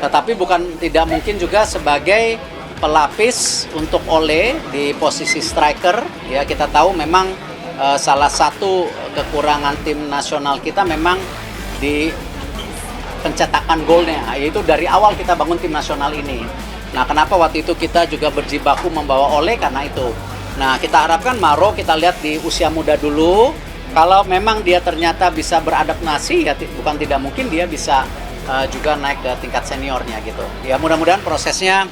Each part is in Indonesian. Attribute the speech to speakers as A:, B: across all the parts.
A: tetapi bukan tidak mungkin juga sebagai pelapis untuk Ole di posisi striker. Ya, kita tahu memang salah satu kekurangan tim nasional kita memang di pencetakan golnya, yaitu dari awal kita bangun tim nasional ini. Nah, kenapa waktu itu kita juga berjibaku membawa Ole karena itu. Nah, kita harapkan Mauro kita lihat di usia muda dulu. Kalau memang dia ternyata bisa beradaptasi, ya bukan tidak mungkin dia bisa juga naik ke tingkat seniornya gitu. Ya mudah-mudahan prosesnya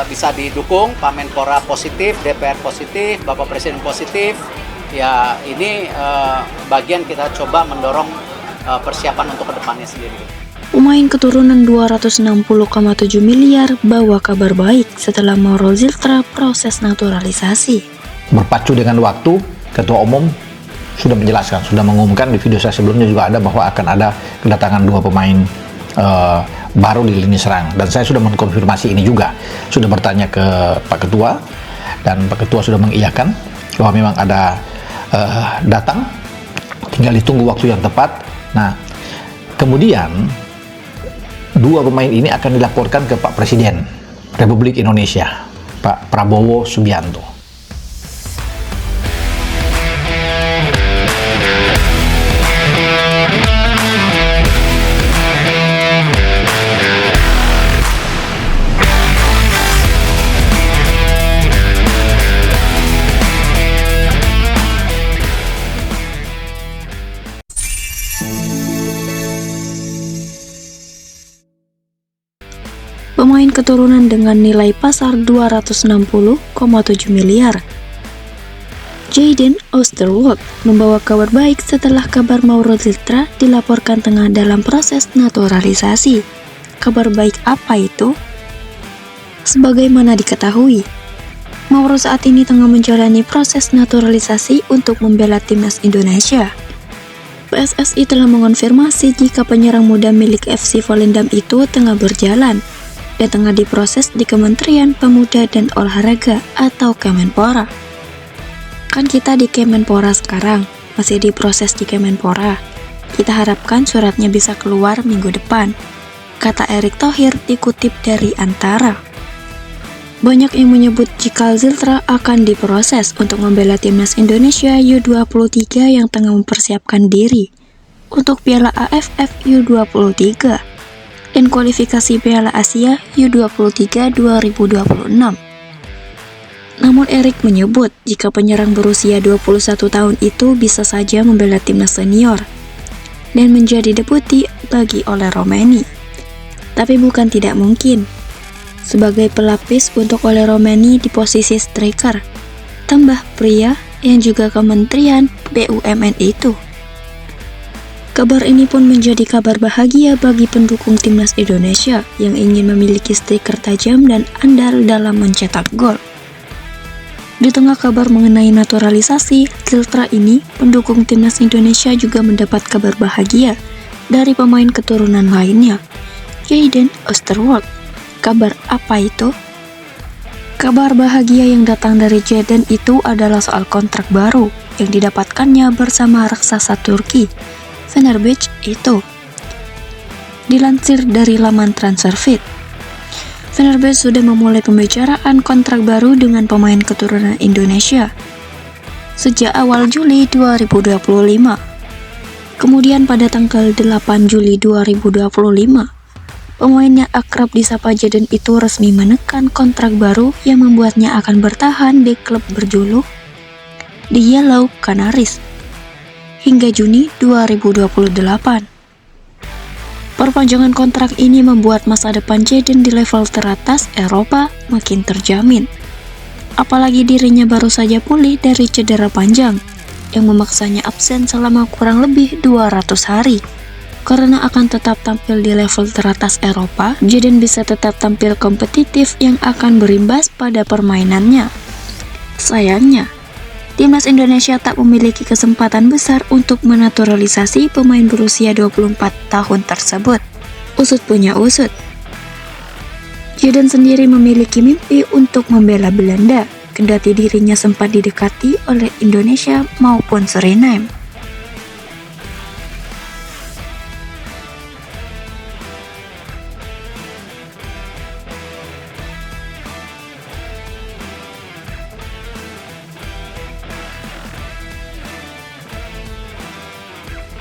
A: bisa didukung, Pak Menpora positif, DPR positif, Bapak Presiden positif. Ya ini bagian kita coba mendorong persiapan untuk kedepannya sendiri.
B: Pemain keturunan 260,7 miliar bawa kabar baik setelah Mauro Ziltra proses naturalisasi.
C: Berpacu dengan waktu, Ketua Umum sudah menjelaskan, sudah mengumumkan di video saya sebelumnya juga ada bahwa akan ada kedatangan 2 pemain baru di lini serang. Dan saya sudah mengkonfirmasi ini juga, sudah bertanya ke Pak Ketua, dan Pak Ketua sudah mengiyakan bahwa memang ada datang, tinggal ditunggu waktu yang tepat. Nah, kemudian 2 pemain ini akan dilaporkan ke Pak Presiden Republik Indonesia, Pak Prabowo Subianto.
B: Pemain keturunan dengan nilai pasar 260,7 miliar. Jayden Oosterwolde membawa kabar baik setelah kabar Mauro Ziltra dilaporkan tengah dalam proses naturalisasi. Kabar baik apa itu? Sebagaimana diketahui, Mauro saat ini tengah menjalani proses naturalisasi untuk membela timnas Indonesia. PSSI telah mengonfirmasi jika penyerang muda milik FC Volendam itu tengah berjalan dan tengah diproses di Kementerian Pemuda dan Olahraga atau Kemenpora. Kan kita di Kemenpora sekarang, masih diproses di Kemenpora. Kita harapkan suratnya bisa keluar minggu depan, kata Erick Thohir dikutip dari Antara. Banyak yang menyebut jika Ziltra akan diproses untuk membela timnas Indonesia U23 yang tengah mempersiapkan diri untuk Piala AFF U23 dan kualifikasi Piala Asia U23 2026. Namun Erick menyebut jika penyerang berusia 21 tahun itu bisa saja membela timnas senior dan menjadi deputi bagi Ole Romeni. Tapi bukan tidak mungkin sebagai pelapis untuk Ole Romeni di posisi striker, tambah pria yang juga Kementerian BUMN itu. Kabar ini pun menjadi kabar bahagia bagi pendukung timnas Indonesia yang ingin memiliki striker tajam dan andal dalam mencetak gol. Di tengah kabar mengenai naturalisasi Ziltra ini, pendukung timnas Indonesia juga mendapat kabar bahagia dari pemain keturunan lainnya, Jayden Oosterwolde. Kabar apa itu? Kabar bahagia yang datang dari Jayden itu adalah soal kontrak baru yang didapatkannya bersama raksasa Turki, Fenerbahce itu. Dilansir dari laman Transferfeed, Fenerbahce sudah memulai pembicaraan kontrak baru dengan pemain keturunan Indonesia sejak awal Juli 2025. Kemudian pada tanggal 8 Juli 2025, pemain yang akrab disapa Jayden itu resmi menekan kontrak baru yang membuatnya akan bertahan di klub berjuluk The Yellow Canaries hingga Juni 2028. Perpanjangan kontrak ini membuat masa depan Jayden di level teratas Eropa makin terjamin. Apalagi dirinya baru saja pulih dari cedera panjang yang memaksanya absen selama kurang lebih 200 hari. Karena akan tetap tampil di level teratas Eropa, Jayden bisa tetap tampil kompetitif yang akan berimbas pada permainannya. Sayangnya, timnas Indonesia tak memiliki kesempatan besar untuk menaturalisasi pemain berusia 24 tahun tersebut. Usut punya usut. Jayden sendiri memiliki mimpi untuk membela Belanda, kendati dirinya sempat didekati oleh Indonesia maupun Suriname.